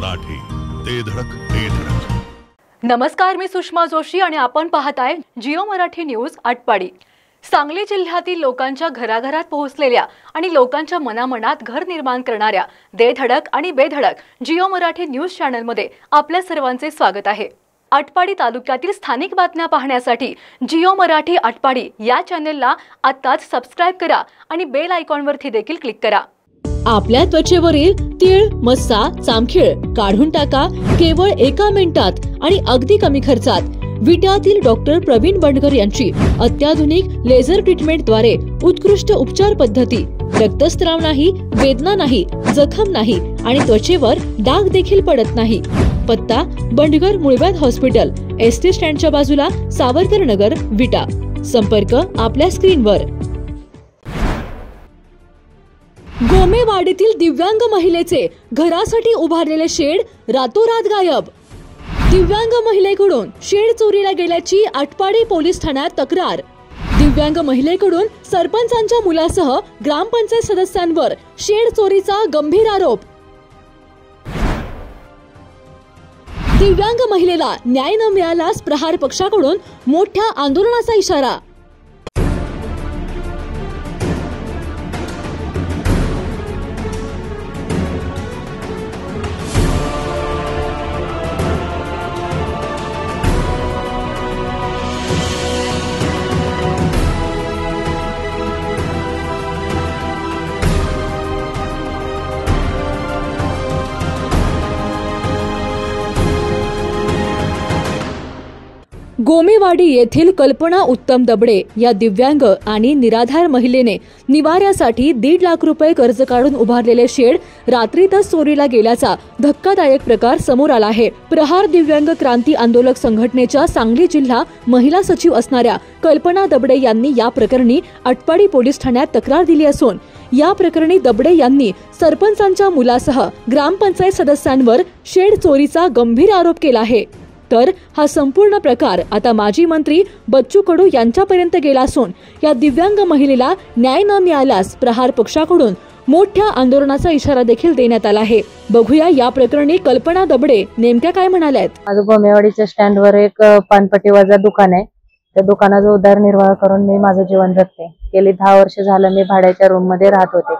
मराठी, ते धडक ते धडक। नमस्कार, मी सुषमा जोशी आणि आपण पाहताय जिओ मराठी न्यूज आटपाडी। सांगली जिल्ह्यातील लोकांच्या घराघरात पोहोचलेल्या आणि लोकांच्या मनामनात घर निर्माण करणाऱ्या दे धडक आणि बेधडक जिओ मराठी न्यूज चॅनल मध्ये आपल्या सर्वांचे स्वागत आहे। आटपाडी तालुक्यातील स्थानिक बातम्या पाहण्यासाठी जिओ मराठी आटपाडी या चॅनलला आत्ताच सबस्क्राइब करा आणि बेल आयकॉनवरती देखील क्लिक करा। आपल्या त्वचेवरील तीळ, मस्सा, चामखीळ काढून टाका केवळ 1 मिनिटात आणि अगदी कमी खर्चात। विट्यातील डॉक्टर प्रवीण बंडगर यांची अत्याधुनिक लेझर ट्रीटमेंट द्वारे उत्कृष्ट उपचार पद्धती, रक्तस्राव नाही, वेदना नाही, जखम नाही आणि त्वचेवर डाग देखील पडत नाही। पत्ता बंडगर मुळव्याध हॉस्पिटल, एसटी स्टँडच्या बाजूला, सावरकर नगर, विटा। संपर्क आपल्या स्क्रीनवर। गोमेवाडीतील दिव्यांग महिलेचे घरासाठी उभारलेले शेड रातोरात गायब। दिव्यांग महिलेकडून शेड चोरीला गेल्याची आटपाडी पोलीस ठाण्यात तक्रार। दिव्यांग महिलेकडून सरपंचांच्या मुलासह ग्रामपंचायत सदस्यांवर शेड चोरीचा गंभीर आरोप। दिव्यांग महिलेला न्याय न मिळाल्यास प्रहार पक्षाकडून मोठ्या आंदोलनाचा इशारा। गोमेवाडी येथील कल्पना उत्तम दबडे या दिव्यांग आणि निराधार महिलेने निवाऱ्यासाठी 1.5 लाख रुपये कर्ज काढून उभारलेले शेड रात्रीतच चोरीला गेल्याचा धक्कादायक प्रकार समोर आला आहे। प्रहार दिव्यांग क्रांती आंदोलक संघटनेच्या सांगली जिल्हा महिला सचिव असणाऱ्या कल्पना दबडे यांनी या प्रकरणी आटपाडी पोलीस ठाण्यात तक्रार दिली असून या प्रकरणी दबडे यांनी सरपंचांच्या मुलासह ग्रामपंचायत सदस्यांवर शेड चोरीचा गंभीर आरोप केला आहे। तर हा संपूर्ण प्रकार आता माजी मंत्री बच्चू कडू यांच्यापर्यंत गेला असून या दिव्यांग महिलेला न्याय न मिळाल्यास प्रहार पक्षाकडून मोठ्या आंदोलनाचा इशारा देखील देण्यात आला आहे। बघूया या प्रकरणी कल्पना दबडे नेमक्या काय म्हणाल्यात। माझं गोमेवाडीच्या स्टँडवर एक पानपट्टीवाजा दुकान आहे। त्या दुकानाचा उदरनिर्वाह करून मी माझं जीवन जगते। गेली 10 वर्ष झालं मी भाड्याच्या रूम मध्ये राहत होते।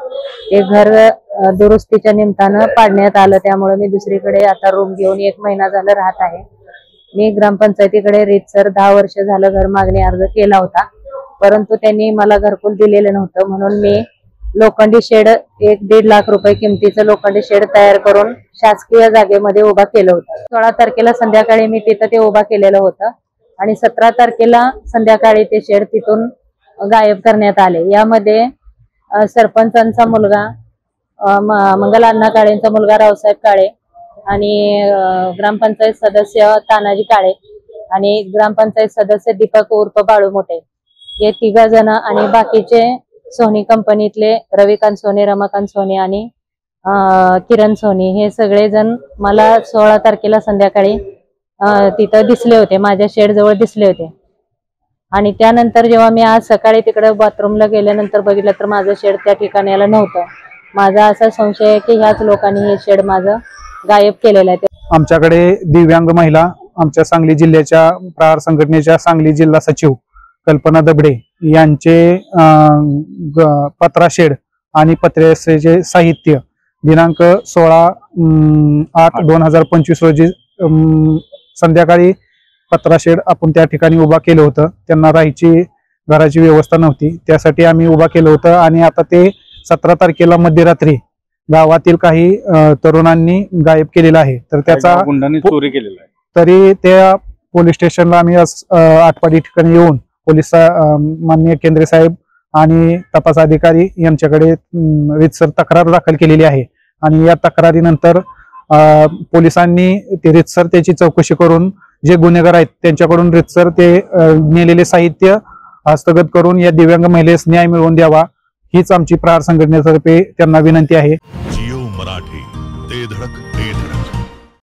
ते घर दुरुस्तीच्या निमित्तानं पाडण्यात आलं, त्यामुळे मी दुसरीकडे आता रूम घेऊन 1 महिना झालं राहत आहे। मी ग्रामपंचायतीकडे रीतसर 10 वर्ष झालं घर मागणी अर्ज केला होता, परंतु त्यांनी मला घरकुल दिलेलं नव्हतं। म्हणून मी लोखंडी शेड 1.5 लाख रुपये किमतीचं लोखंडी शेड तयार करून शासकीय जागेमध्ये उभा केलं होतं। 16 तारखेला संध्याकाळी मी तिथं ते उभा केलेलं होतं आणि 17 तारखेला संध्याकाळी ते शेड तिथून गायब करण्यात आले। यामध्ये सरपंचांचा मुलगा मंगल अण्णा काळेंचा मुलगा रावसाहेब काळे आणि ग्रामपंचायत सदस्य तानाजी काळे आणि ग्रामपंचायत सदस्य दीपक उर्फ बाळू मोठे हे 3 जण आणि बाकीचे सोनी कंपनीतले रविकांत सोने, रमाकांत सोने आणि किरण सोनी हे सगळे जण मला 16 तारखेला संध्याकाळी तिथं दिसले होते, माझ्या शेड जवळ दिसले होते। आणि त्यानंतर जेव्हा मी आज सकाळी तिकडे बाथरूमला गेल्यानंतर बघितलं तर माझं शेड त्या ठिकाणाला नव्हतं। माझा असा संशय आहे की ह्याच लोकांनी हे शेड माझं गायब केलेला आहे। आमच्याकडे दिव्यांग महिला आमच्या सांगली जिल्ह्याच्या प्रहार संघटनेच्या सांगली जिल्हा सचिव कल्पना दबडे यांचे पत्रा शेड आणि पत्र्याचे साहित्य दिनांक 16/8/2025 रोजी संध्याकाळी पत्रा शेड आपण त्या ठिकाणी उभा केलं होतं। त्यांना राहायची घराची व्यवस्था नव्हती, त्यासाठी आम्ही उभा केलं होतं आणि आता ते 17 तारखेला मध्यरात्री गावातील काही तरुणांनी गायब केलेला आहे। तर त्याचा चोरी केलेला आहे। तरी त्या पोलीस स्टेशनला आम्ही आटपाडी ठिकाणी येऊन पोलीस माननीय केंद्रे साहेब आणि तपास अधिकारी यांच्याकडे रीतसर तक्रार दाखल केलेली आहे आणि या तक्रारीनंतर पोलिसांनी ते रीतसर त्याची चौकशी करून जे गुन्हेगार आहेत त्यांच्याकडून रीतसर ते नेलेले साहित्य हस्तगत करून या दिव्यांग महिलेस न्याय मिळवून द्यावा हीच आमची प्रहार संघटनेतर्फे त्यांना विनंती आहे। जिओ मराठी, ते धडक